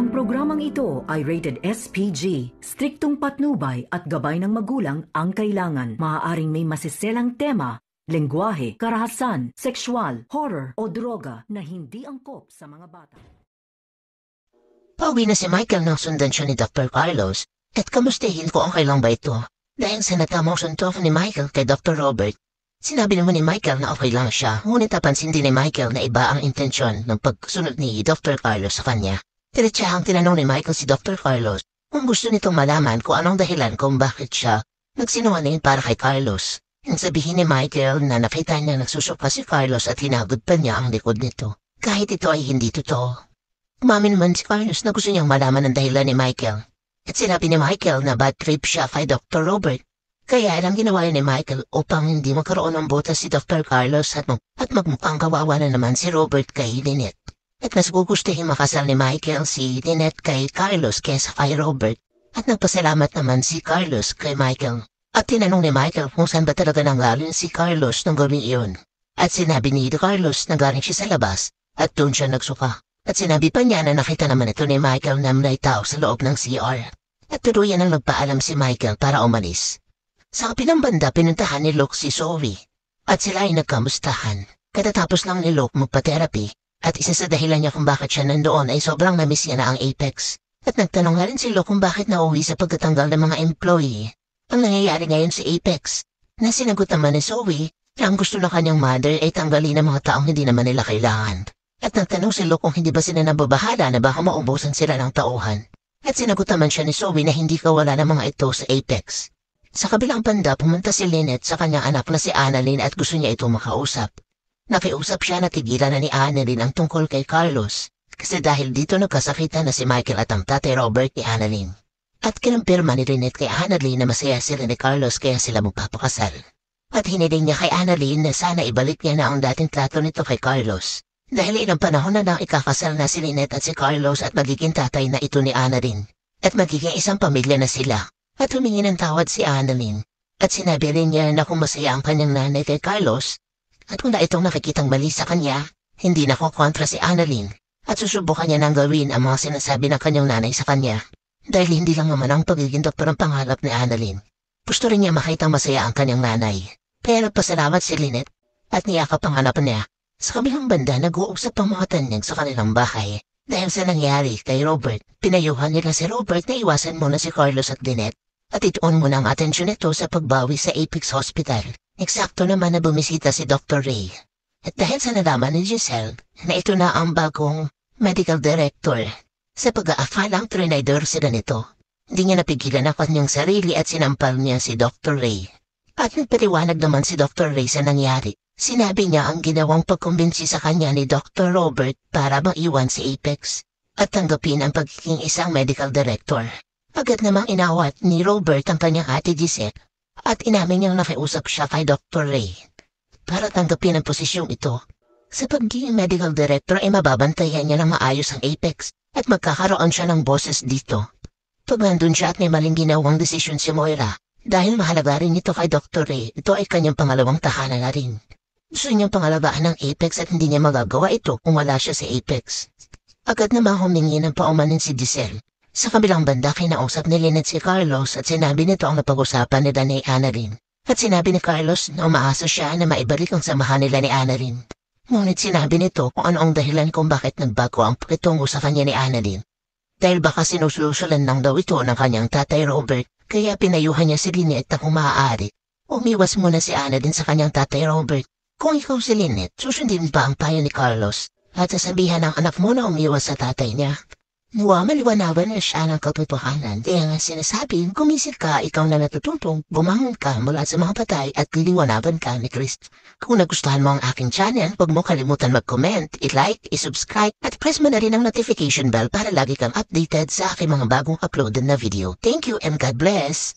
Ang programang ito ay rated SPG. Striktong patnubay at gabay ng magulang ang kailangan. Maaaring may masiselang tema, lengguwahe, karahasan, sexual, horror o droga na hindi angkop sa mga bata. Pauwi na si Michael nang sundan siya ni Dr. Carlos at kamustahin ko ang kailang ba ito. Dahil sa natamang suntok ni Michael kay Dr. Robert, sinabi naman ni Michael na okay lang siya, ngunit napansin din ni Michael na iba ang intensyon ng pagsunod ni Dr. Carlos sa kanya. Diretsahang tinanong ni Michael si Dr. Carlos kung gusto nitong malaman kung anong dahilan kung bakit siya nagsinungaling para kay Carlos. Nang sabihin ni Michael na nakita niya nagsusuka si Carlos at hinagod pa niya ang likod nito, kahit ito ay hindi totoo. Umamin naman si Carlos na gusto niyang malaman ang dahilan ni Michael. At sinabi ni Michael na bad trip siya kay Dr. Robert. Kaya ang ginawa ni Michael upang hindi magkaroon ng botas si Dr. Carlos at magmukhang kawawa na naman si Robert kay Lynette. At mas gugustuhin makasal ni Michael si Lynette kay Carlos kaysa kay Robert. At nagpasalamat naman si Carlos kay Michael. At tinanong ni Michael kung saan ba talaga nanggaling si Carlos nung gawin iyon. At sinabi ni Carlos na galing siya sa labas at doon siya nagsuka. At sinabi pa niya na nakita naman ito ni Michael na may tao sa loob ng CR. At tuluyan ang nagpaalam si Michael para umalis. Sa kabilang banda pinuntahan ni Luke si Zoe. At sila ay nagkamustahan. Katatapos lang ni Luke magpa-therapy. At isa sa dahilan niya kung bakit siya nandoon ay sobrang namiss niya na ang Apex. At nagtanong nga rin si Luke kung bakit nauwi sa pagtatanggal ng mga employee. Ang nangyayari ngayon si Apex. Na sinagot naman ni Zoe na ang gusto ng kanyang mother ay tanggalin ng mga taong hindi naman nila kailangan. At nagtanong si Luke kung hindi ba sila nababahala na baka maubusan sila ng tauhan. At sinagot naman siya ni Zoe na hindi kawala ng mga ito sa Apex. Sa kabilang banda pumunta si Lynette sa kanyang anak na si Annalyn at gusto niya ito makausap. Nakiusap siya na tigilan na ni Annalyn ang tungkol kay Carlos kasi dahil dito nagkasakitan na si Michael at ang tatay Robert ni Annalyn. At kinumpirma ni Lynette kay Annalyn na masaya sila ni Carlos kaya sila magpapakasal. At hiniling niya kay Annalyn na sana ibalik niya na ang dating trato nito kay Carlos. Dahil ilang panahon na ikakasal na si Lynette at si Carlos at magiging tatay na ito ni Annalyn. At magiging isang pamilya na sila. At humingi ng tawad si Annalyn. At sinabi rin niya na kung masaya ang kanyang nanay kay Carlos, at wala itong nakikitang mali sa kanya, hindi nakukontra si Annalyn at susubukan niya nang gawin ang mga sinasabi ng kanyang nanay sa kanya. Dahil hindi lang naman ang pagiging doktor ang pangarap ni Annalyn. Gusto rin niya makitang masaya ang kanyang nanay. Pero pasalamat si Lynette at niyakap ang anak niya. Sa kabilang banda nag-uusap ang mga tanyag sa kanilang bahay. Dahil sa nangyari kay Robert, pinayuhan nila si Robert na iwasan muna si Carlos at Lynette. At ituon muna ang atensyon nito sa pagbawi sa Apex Hospital. Eksakto naman na bumisita si Dr. Ray. At dahil sa nalaman ni Giselle na ito na ang bagong medical director, sa pag-aafalang trinidor sila nito, hindi niya napigilan ang kanyang sarili at sinampal niya si Dr. Ray. At nagpaliwanag naman si Dr. Ray sa nangyari. Sinabi niya ang ginawang pagkumbinsi sa kanya ni Dr. Robert para maiwan si Apex at tanggapin ang pagiging isang medical director. Agad namang inawat ni Robert ang kanyang ate Giselle. At inamin niyang nakiusap siya kay Dr. Ray para tanggapin ang posisyong ito. Sa pagiging medical director ay mababantayan niya ng maayos ang Apex at magkakaroon siya ng boses dito. Pag nandun siya at may maling ginawang desisyon si Moira, dahil mahalaga rin ito kay Dr. Ray, ito ay kanyang pangalawang tahanan na rin. Gusto niyang pangalagaan ng Apex at hindi niya magagawa ito kung wala siya sa Apex. Agad namang humingi ng paumanin si Giselle. Sa kabilang banda kinausap ni Lynette si Carlos at sinabi nito ang napag-usapan nila ni Annalyn. At sinabi ni Carlos na umaasa siya na maibalik ang samahan nila ni Annalyn. Ngunit sinabi nito kung ano ang dahilan kung bakit nagbago ang pakitungo sa kanya ni Annalyn. Dahil baka sinusulusulan lang daw ito ng kanyang tatay Robert, kaya pinayuhan niya si Lynette na kung maaari. Umiwas muna si Annalyn sa kanyang tatay Robert. Kung ikaw si Lynette, susundin ba ang payo ni Carlos at sasabihan ng anak mo na umiwas sa tatay niya? Maliwanawan na siya ng katotohanan. Kaya nga sinasabi, gumising ka, ikaw na natututong, bumangon ka mula sa mga patay at liliwanawan ka ni Christ. Kung nagustuhan mo ang aking channel, huwag mo kalimutan mag-comment, i-like, i-subscribe, at press mo na rin ang notification bell para lagi kang updated sa aking mga bagong uploaded na video. Thank you and God bless!